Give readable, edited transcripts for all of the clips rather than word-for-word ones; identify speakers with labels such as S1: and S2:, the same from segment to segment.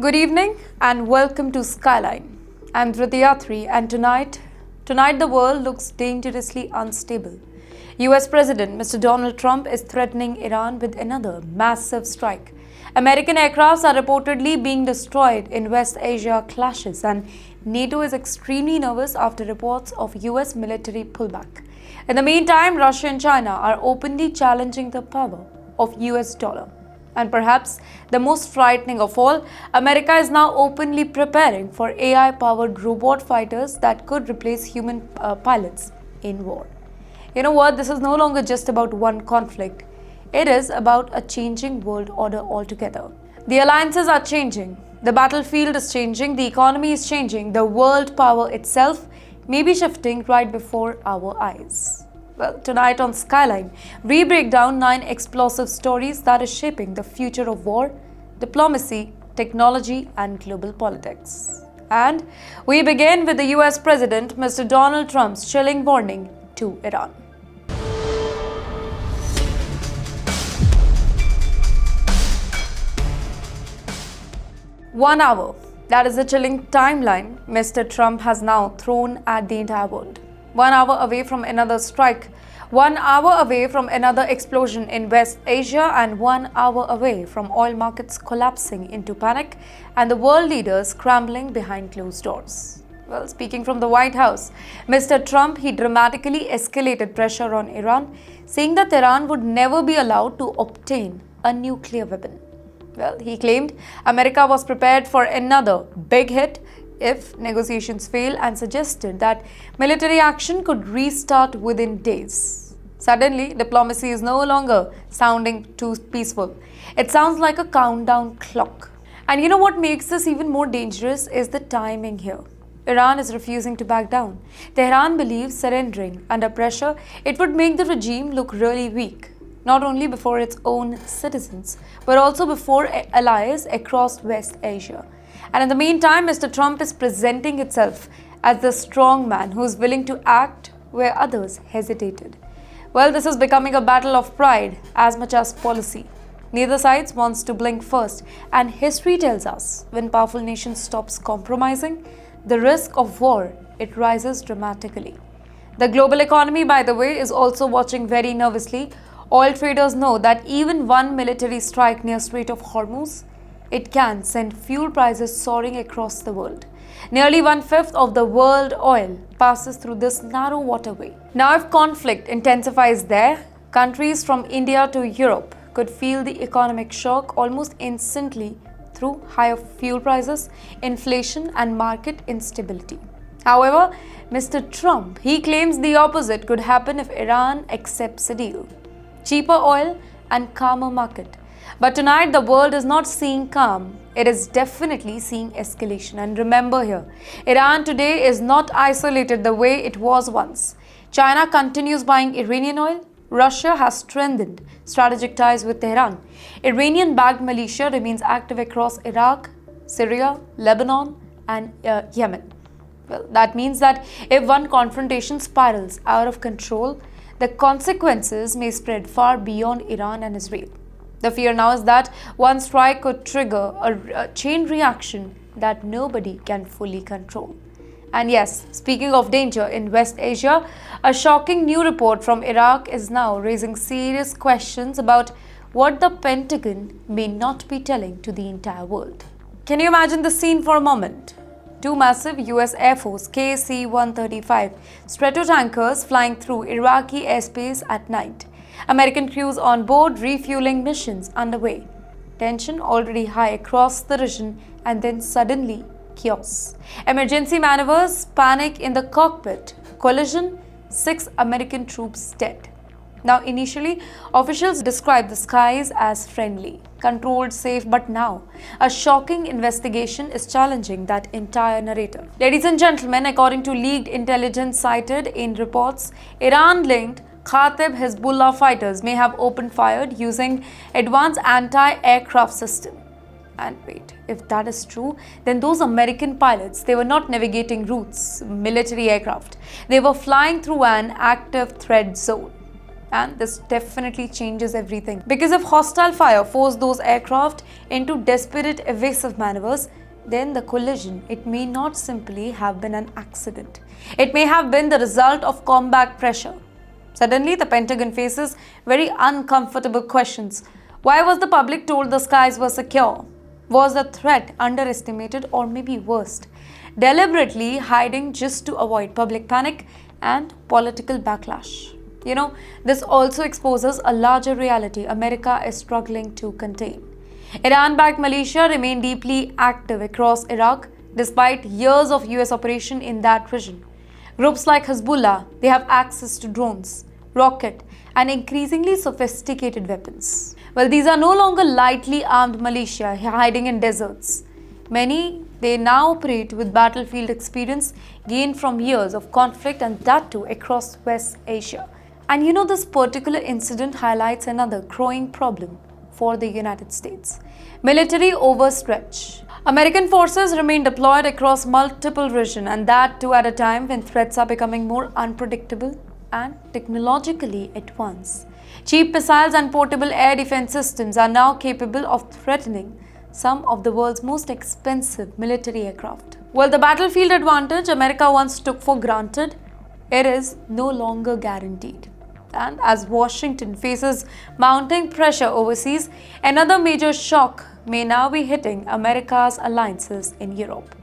S1: Good evening and welcome to Skyline. I'm Driti and tonight the world looks dangerously unstable. US President Mr. Donald Trump is threatening Iran with another massive strike. American aircrafts are reportedly being destroyed in West Asia clashes, and NATO is extremely nervous after reports of US military pullback. In the meantime, Russia and China are openly challenging the power of US dollar. And perhaps the most frightening of all, America is now openly preparing for AI-powered robot fighters that could replace human pilots in war. You know what? This is no longer just about one conflict. It is about a changing world order altogether. The alliances are changing. The battlefield is changing. The economy is changing. The world power itself may be shifting right before our eyes. Well, tonight on Skyline, we break down 9 explosive stories that are shaping the future of war, diplomacy, technology, and global politics. And we begin with the US President, Mr. Donald Trump's chilling warning to Iran. One hour. That is the chilling timeline Mr. Trump has now thrown at the entire world. 1 hour away from another strike, 1 hour away from another explosion in West Asia, and 1 hour away from oil markets collapsing into panic and the world leaders scrambling behind closed doors. Well, speaking from the White House, Mr. Trump, he dramatically escalated pressure on Iran, saying that Iran would never be allowed to obtain a nuclear weapon. Well, he claimed America was prepared for another big hit if negotiations fail, and suggested that military action could restart within days. Suddenly, diplomacy is no longer sounding too peaceful. It sounds like a countdown clock. And you know what makes this even more dangerous is the timing here. Iran is refusing to back down. Tehran believes surrendering under pressure, it would make the regime look really weak, not only before its own citizens, but also before allies across West Asia. And in the meantime, Mr. Trump is presenting itself as the strong man who is willing to act where others hesitated. Well, this is becoming a battle of pride as much as policy. Neither side wants to blink first, and history tells us when powerful nations stops compromising, the risk of war, it rises dramatically. The global economy, by the way, is also watching very nervously. Oil traders know that even one military strike near Strait of Hormuz, it can send fuel prices soaring across the world. Nearly 1/5 of the world oil passes through this narrow waterway. Now, if conflict intensifies there, countries from India to Europe could feel the economic shock almost instantly through higher fuel prices, inflation, and market instability. However, Mr. Trump, he claims the opposite could happen if Iran accepts a deal. Cheaper oil and calmer market. But tonight, the world is not seeing calm. It is definitely seeing escalation. And remember here, Iran today is not isolated the way it was once. China continues buying Iranian oil. Russia has strengthened strategic ties with Tehran. Iranian-backed militia remains active across Iraq, Syria, Lebanon, and Yemen. Well, that means that if one confrontation spirals out of control, the consequences may spread far beyond Iran and Israel. The fear now is that one strike could trigger a chain reaction that nobody can fully control. And yes, speaking of danger in West Asia, a shocking new report from Iraq is now raising serious questions about what the Pentagon may not be telling to the entire world. Can you imagine the scene for a moment? 2 massive US Air Force KC-135 Stratotankers flying through Iraqi airspace at night. American crews on board, refueling missions underway. Tension already high across the region, and then suddenly chaos. Emergency maneuvers, panic in the cockpit, collision, 6 American troops dead. Now, initially, officials described the skies as friendly, controlled, safe, but now a shocking investigation is challenging that entire narrative. Ladies and gentlemen, according to leaked intelligence cited in reports, Iran-linked Khatib Hezbollah fighters may have opened fire using advanced anti-aircraft system. And wait, if that is true, then those American pilots, they were not navigating routes, military aircraft. They were flying through an active threat zone. And this definitely changes everything. Because if hostile fire forced those aircraft into desperate evasive maneuvers, then the collision, it may not simply have been an accident. It may have been the result of combat pressure. Suddenly, the Pentagon faces very uncomfortable questions. Why was the public told the skies were secure? Was the threat underestimated, or maybe worst, deliberately hiding just to avoid public panic and political backlash? This also exposes a larger reality America is struggling to contain. Iran-backed militia remain deeply active across Iraq despite years of US operation in that region. Groups like Hezbollah, they have access to drones, rocket, and increasingly sophisticated weapons. Well, these are no longer lightly armed militia hiding in deserts. Many, they now operate with battlefield experience gained from years of conflict, and that too across West Asia. And this particular incident highlights another growing problem for the United States: military overstretch. American forces remain deployed across multiple regions, and that too at a time when threats are becoming more unpredictable and technologically advanced. Cheap missiles and portable air defense systems are now capable of threatening some of the world's most expensive military aircraft. Well, the battlefield advantage America once took for granted, it is no longer guaranteed. And as Washington faces mounting pressure overseas, another major shock may now be hitting America's alliances in Europe.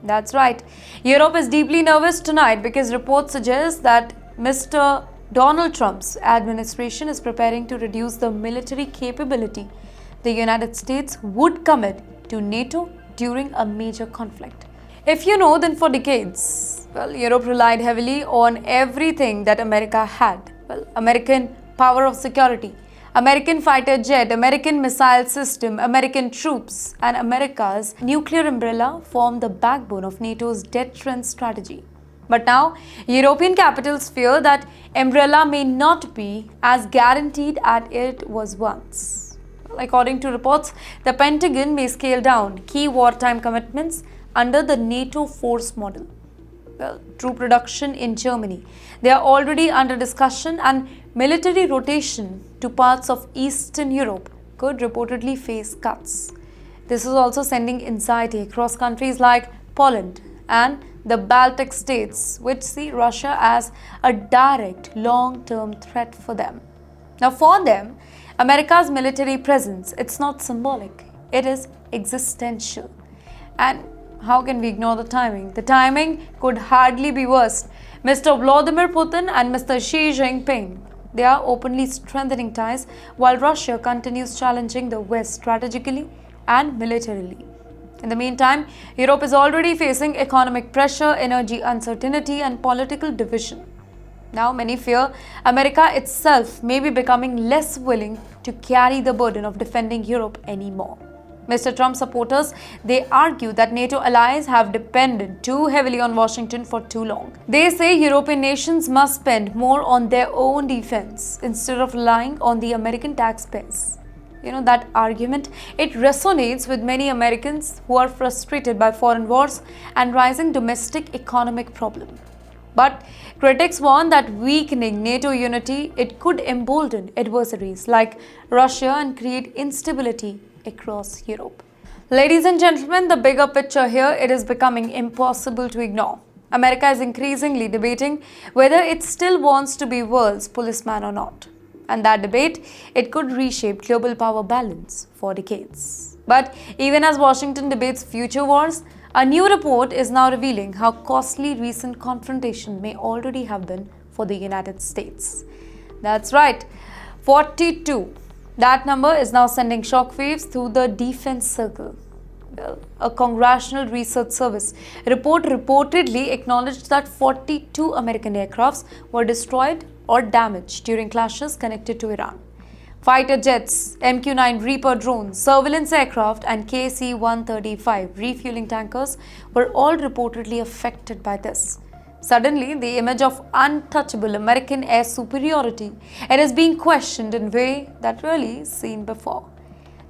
S1: That's right, Europe is deeply nervous tonight because reports suggest that Mr. Donald Trump's administration is preparing to reduce the military capability the United States would commit to NATO during a major conflict. If then for decades, Europe relied heavily on everything that America had. American power of security, American fighter jet, American missile system, American troops, and America's nuclear umbrella form the backbone of NATO's deterrence strategy. But now, European capitals fear that umbrella may not be as guaranteed as it was once. According to reports, the Pentagon may scale down key wartime commitments under the NATO force model. Troop reduction in Germany, they are already under discussion, and military rotation to parts of Eastern Europe could reportedly face cuts. This is also sending anxiety across countries like Poland and the Baltic states, which see Russia as a direct long-term threat for them. Now, for them, America's military presence, it's not symbolic, it is existential. And how can we ignore the timing? The timing could hardly be worse. Mr. Vladimir Putin and Mr. Xi Jinping, they are openly strengthening ties while Russia continues challenging the West strategically and militarily. In the meantime, Europe is already facing economic pressure, energy uncertainty, and political division. Now, many fear America itself may be becoming less willing to carry the burden of defending Europe anymore. Mr. Trump supporters, they argue that NATO allies have depended too heavily on Washington for too long. They say European nations must spend more on their own defense instead of relying on the American taxpayers. That argument, it resonates with many Americans who are frustrated by foreign wars and rising domestic economic problems. But critics warn that weakening NATO unity, it could embolden adversaries like Russia and create instability across Europe. Ladies and gentlemen, the bigger picture here, it is becoming impossible to ignore. America is increasingly debating whether it still wants to be world's policeman or not. And that debate, it could reshape global power balance for decades. But even as Washington debates future wars, a new report is now revealing how costly recent confrontation may already have been for the United States. That's right, 42. That number is now sending shockwaves through the defense circle. Well, a Congressional Research Service report reportedly acknowledged that 42 American aircrafts were destroyed or damaged during clashes connected to Iran. Fighter jets, MQ-9 Reaper drones, surveillance aircraft, and KC-135 refueling tankers were all reportedly affected by this. Suddenly, the image of untouchable American air superiority, it is being questioned in a way that really seen before.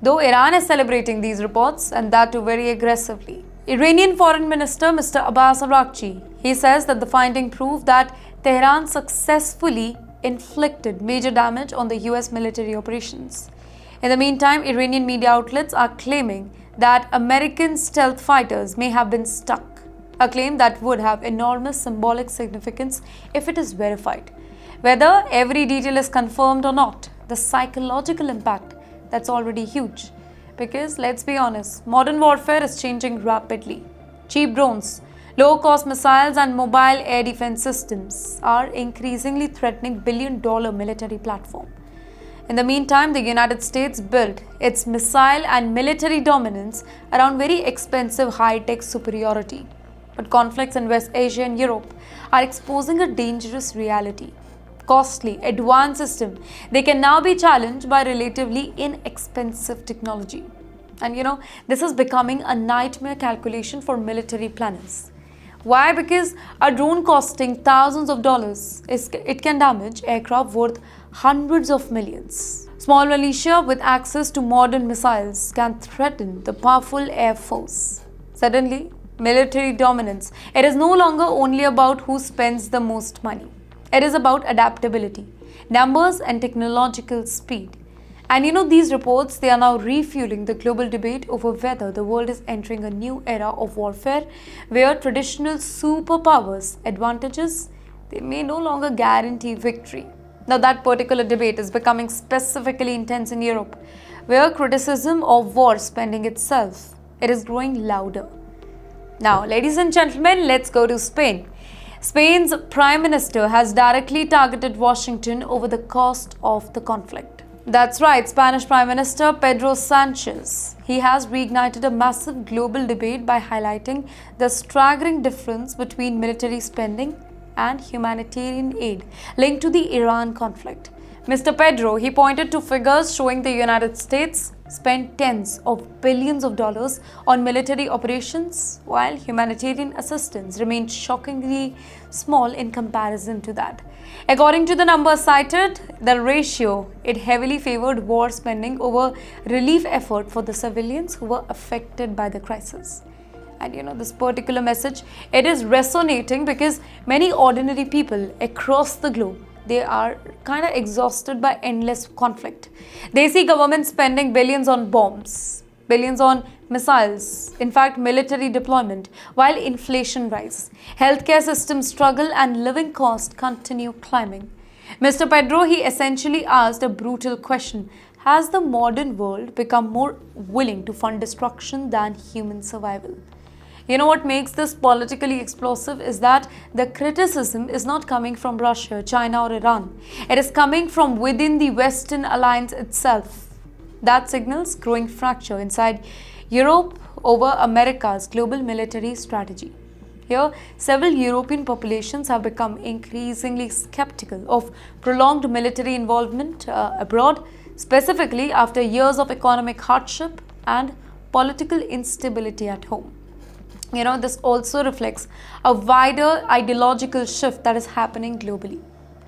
S1: Though Iran is celebrating these reports, and that too very aggressively. Iranian Foreign Minister Mr. Abbas Araghchi, he says that the finding proved that Tehran successfully inflicted major damage on the US military operations. In the meantime, Iranian media outlets are claiming that American stealth fighters may have been stuck, a claim that would have enormous symbolic significance if it is verified. Whether every detail is confirmed or not, the psychological impact, that's already huge. Because let's be honest, modern warfare is changing rapidly. Cheap drones, low-cost missiles and mobile air defense systems are increasingly threatening billion-dollar military platforms. In the meantime, the United States built its missile and military dominance around very expensive high-tech superiority. But conflicts in West Asia and Europe are exposing a dangerous reality. Costly, advanced system, they can now be challenged by relatively inexpensive technology. And this is becoming a nightmare calculation for military planners. Why? Because a drone costing thousands of dollars, it can damage aircraft worth hundreds of millions. Small militia with access to modern missiles can threaten the powerful air force. Suddenly, military dominance, it is no longer only about who spends the most money. It is about adaptability, numbers and technological speed. And these reports, they are now refueling the global debate over whether the world is entering a new era of warfare where traditional superpowers' advantages, they may no longer guarantee victory. Now that particular debate is becoming specifically intense in Europe, where criticism of war spending itself, it is growing louder. Now, ladies and gentlemen, let's go to Spain. Spain's Prime Minister has directly targeted Washington over the cost of the conflict. That's right, Spanish Prime Minister Pedro Sanchez. He has reignited a massive global debate by highlighting the staggering difference between military spending and humanitarian aid linked to the Iran conflict. Mr. Pedro, he pointed to figures showing the United States spent tens of billions of dollars on military operations, while humanitarian assistance remained shockingly small in comparison to that. According to the numbers cited, the ratio, it heavily favored war spending over relief effort for the civilians who were affected by the crisis. And this particular message, it is resonating because many ordinary people across the globe, they are kind of exhausted by endless conflict. They see government spending billions on bombs, billions on missiles, in fact military deployment, while inflation rises, healthcare systems struggle and living costs continue climbing. Mr. Pedro, he essentially asked a brutal question: has the modern world become more willing to fund destruction than human survival? What makes this politically explosive is that the criticism is not coming from Russia, China or Iran. It is coming from within the Western alliance itself. That signals growing fracture inside Europe over America's global military strategy. Here, several European populations have become increasingly skeptical of prolonged military involvement abroad, specifically after years of economic hardship and political instability at home. This also reflects a wider ideological shift that is happening globally.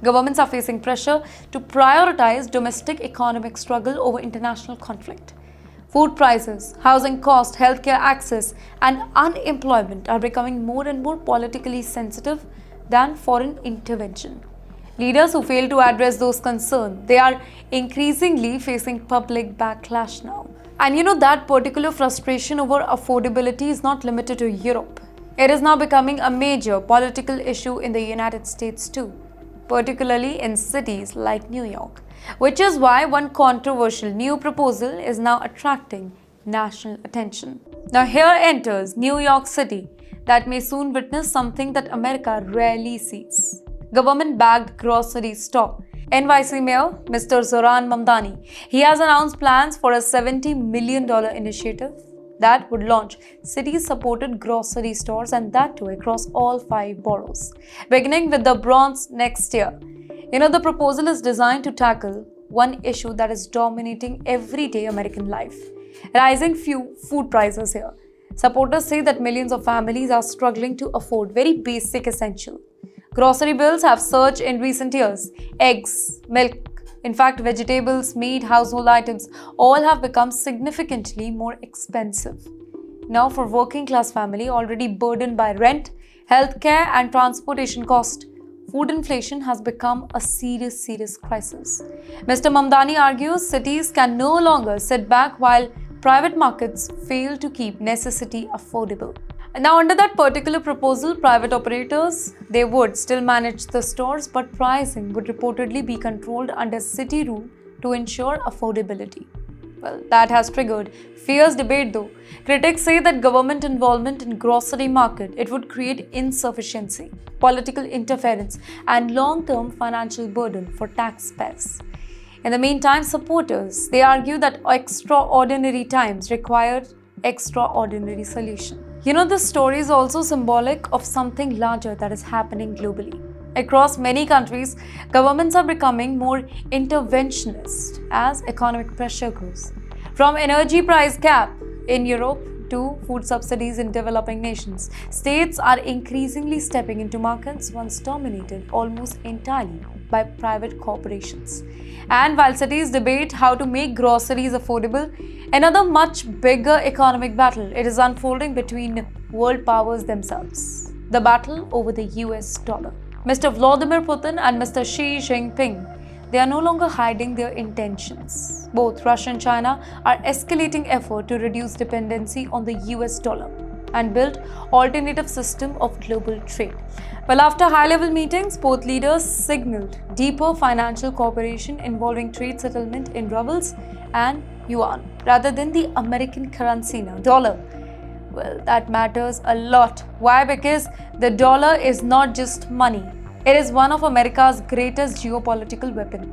S1: Governments are facing pressure to prioritize domestic economic struggle over international conflict. Food prices, housing costs, healthcare access, and unemployment are becoming more and more politically sensitive than foreign intervention. Leaders who fail to address those concerns, they are increasingly facing public backlash now. And that particular frustration over affordability is not limited to Europe. It is now becoming a major political issue in the United States too, particularly in cities like New York, which is why one controversial new proposal is now attracting national attention. Now here enters New York City that may soon witness something that America rarely sees: government-backed grocery store. NYC Mayor Mr. Zoran Mamdani, he has announced plans for a $70 million initiative that would launch city-supported grocery stores, and that too across all 5 boroughs, beginning with the Bronx next year. The proposal is designed to tackle one issue that is dominating everyday American life: rising food prices here. Supporters say that millions of families are struggling to afford very basic essentials. Grocery bills have surged in recent years. Eggs, milk, in fact, vegetables, meat, household items, all have become significantly more expensive. Now, for working class family already burdened by rent, healthcare and transportation cost, food inflation has become a serious crisis. Mr. Mamdani argues cities can no longer sit back while private markets fail to keep necessity affordable. Now, under that particular proposal, private operators, they would still manage the stores, but pricing would reportedly be controlled under city rule to ensure affordability. Well, that has triggered fierce debate though. Critics say that government involvement in grocery market, it would create insufficiency, political interference, and long-term financial burden for taxpayers. In the meantime, supporters, they argue that extraordinary times require extraordinary solution. This story is also symbolic of something larger that is happening globally. Across many countries, governments are becoming more interventionist as economic pressure grows. From energy price cap in Europe to food subsidies in developing nations, states are increasingly stepping into markets once dominated almost entirely by private corporations. And while cities debate how to make groceries affordable, another much bigger economic battle it is unfolding between world powers themselves. The battle over the US dollar. Mr. Vladimir Putin and Mr. Xi Jinping, they are no longer hiding their intentions. Both Russia and China are escalating effort to reduce dependency on the US dollar and build alternative system of global trade. Well, after high-level meetings, both leaders signaled deeper financial cooperation involving trade settlement in rubles and yuan rather than the American currency now, dollar. Well, that matters a lot. Why? Because the dollar is not just money. It is one of America's greatest geopolitical weapons.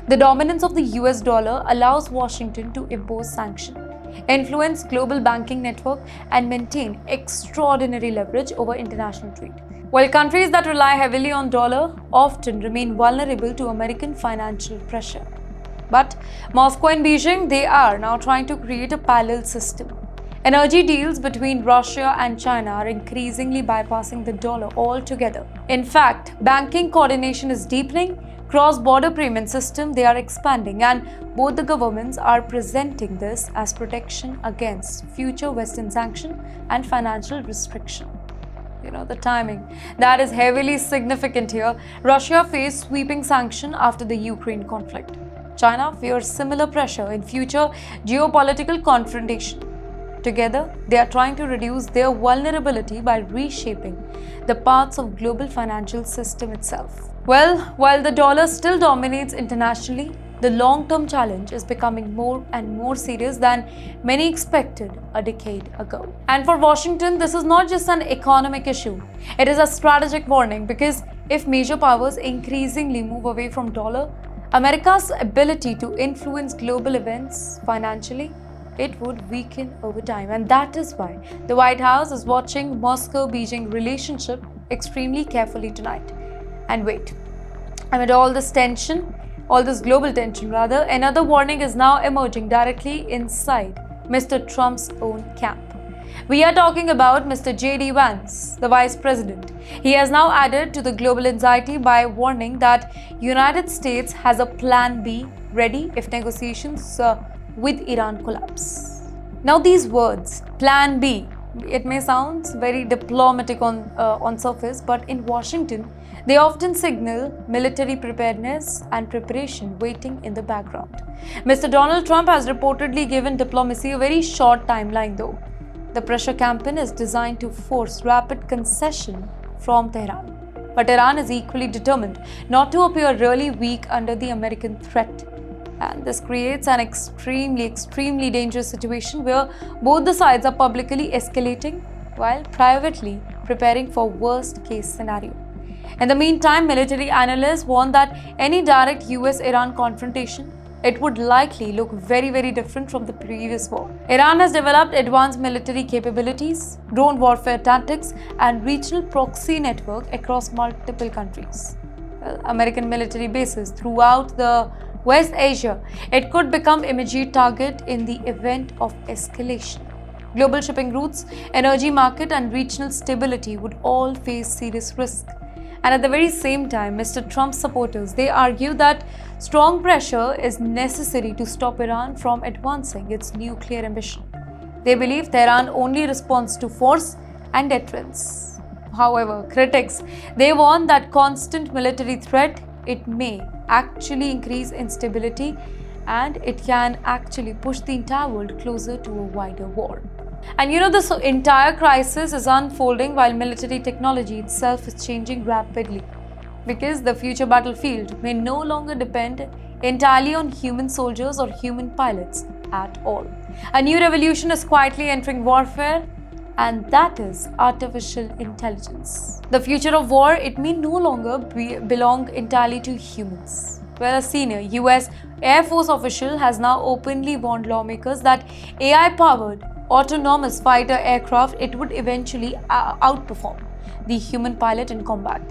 S1: The dominance of the US dollar allows Washington to impose sanctions, influence global banking network, and maintain extraordinary leverage over international trade. While countries that rely heavily on dollar often remain vulnerable to American financial pressure. But Moscow and Beijing, they are now trying to create a parallel system. Energy deals between Russia and China are increasingly bypassing the dollar altogether. In fact, banking coordination is deepening, cross-border payment system they are expanding, and both the governments are presenting this as protection against future Western sanction and financial restriction. The timing that is heavily significant here. Russia faced sweeping sanction after the Ukraine conflict. China fears similar pressure in future geopolitical confrontation. Together, they are trying to reduce their vulnerability by reshaping the parts of global financial system itself. Well, while the dollar still dominates internationally, the long-term challenge is becoming more and more serious than many expected a decade ago. And for Washington, this is not just an economic issue. It is a strategic warning because if major powers increasingly move away from dollar, America's ability to influence global events financially, it would weaken over time. And that is why the White House is watching Moscow-Beijing relationship extremely carefully tonight. And wait, amid all this tension, all this global tension rather, another warning is now emerging directly inside Mr. Trump's own camp. We are talking about Mr. J.D. Vance, the Vice President. He has now added to the global anxiety by warning that United States has a plan B ready if negotiations with Iran collapse. Now these words, plan B, it may sound very diplomatic on surface, but in Washington, they often signal military preparedness and preparation waiting in the background. Mr. Donald Trump has reportedly given diplomacy a very short timeline though. The pressure campaign is designed to force rapid concession from Tehran. But Iran is equally determined not to appear really weak under the American threat. And this creates an extremely dangerous situation where both the sides are publicly escalating while privately preparing for worst-case scenario. In the meantime, military analysts warn that any direct US-Iran confrontation, it would likely look very different from the previous war. Iran has developed advanced military capabilities, drone warfare tactics, and regional proxy network across multiple countries. American military bases throughout the West Asia, it could become immediate target in the event of escalation. Global shipping routes, energy market, and regional stability would all face serious risk. And at the very same time, Mr. Trump's supporters, they argue that strong pressure is necessary to stop Iran from advancing its nuclear ambition. They believe Tehran only responds to force and deterrence. However, critics, they warn that constant military threat, it may actually increase instability and it can actually push the entire world closer to a wider war. And this entire crisis is unfolding while military technology itself is changing rapidly, because the future battlefield may no longer depend entirely on human soldiers or human pilots at all. A new revolution is quietly entering warfare, and that is artificial intelligence. The future of war, it may no longer belong entirely to humans. Well, a senior US Air Force official has now openly warned lawmakers that AI-powered autonomous fighter aircraft, it would eventually outperform the human pilot in combat.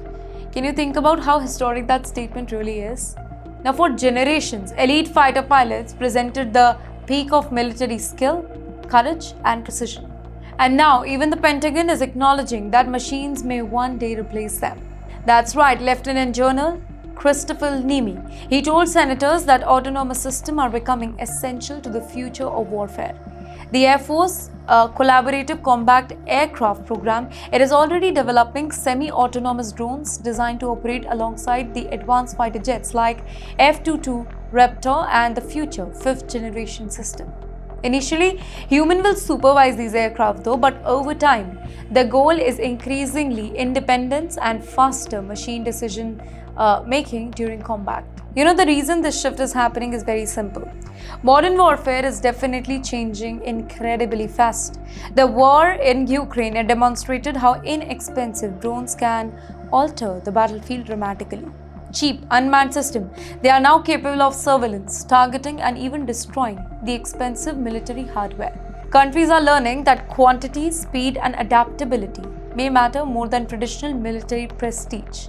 S1: Can you think about how historic that statement really is? Now, for generations, elite fighter pilots presented the peak of military skill, courage, and precision. And now, even the Pentagon is acknowledging that machines may one day replace them. That's right, Lieutenant General Christopher Niemi. He told senators that autonomous systems are becoming essential to the future of warfare. The Air Force Collaborative Combat Aircraft Program, it is already developing semi-autonomous drones designed to operate alongside the advanced fighter jets like F-22 Raptor and the future 5th generation system. Initially, human will supervise these aircraft though, but over time, the goal is increasingly independence and faster machine decision making during combat. The reason this shift is happening is very simple. Modern warfare is definitely changing incredibly fast. The war in Ukraine had demonstrated how inexpensive drones can alter the battlefield dramatically. Cheap, unmanned systems, they are now capable of surveillance, targeting, and even destroying the expensive military hardware. Countries are learning that quantity, speed, and adaptability may matter more than traditional military prestige.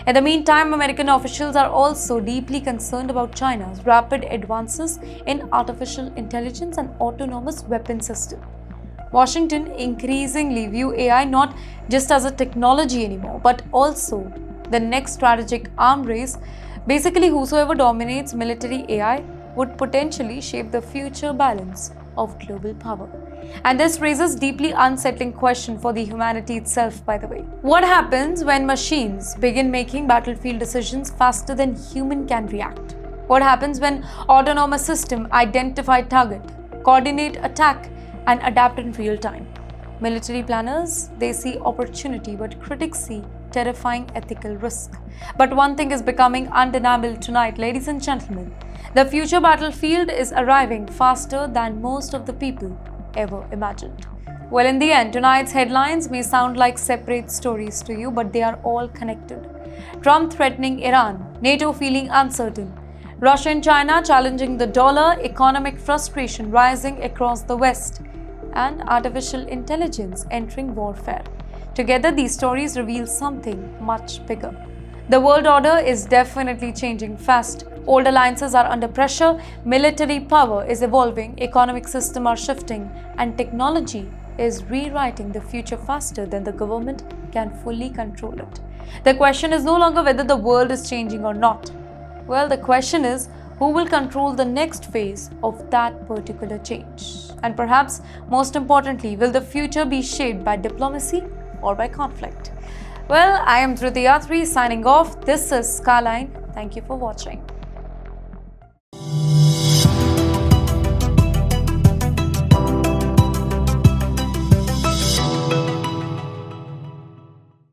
S1: In the meantime, American officials are also deeply concerned about China's rapid advances in artificial intelligence and autonomous weapon systems. Washington increasingly view AI not just as a technology anymore, but also the next strategic arms race. Basically, whosoever dominates military AI would potentially shape the future balance of global power. And this raises deeply unsettling question for the humanity itself, by the way. What happens when machines begin making battlefield decisions faster than human can react? What happens when autonomous systems identify target, coordinate attack, and adapt in real time? Military planners, they see opportunity, but critics see terrifying ethical risk. But one thing is becoming undeniable tonight, ladies and gentlemen. The future battlefield is arriving faster than most of the people ever imagined. Well, in the end, tonight's headlines may sound like separate stories to you, but they are all connected. Trump threatening Iran, NATO feeling uncertain, Russia and China challenging the dollar, economic frustration rising across the West, and artificial intelligence entering warfare. Together, these stories reveal something much bigger. The world order is definitely changing fast. Old alliances are under pressure, military power is evolving, economic systems are shifting, and technology is rewriting the future faster than the government can fully control it. The question is no longer whether the world is changing or not. Well, the question is who will control the next phase of that particular change? And perhaps most importantly, will the future be shaped by diplomacy or by conflict? Well, I am Driti signing off. This is Skyline. Thank you for watching.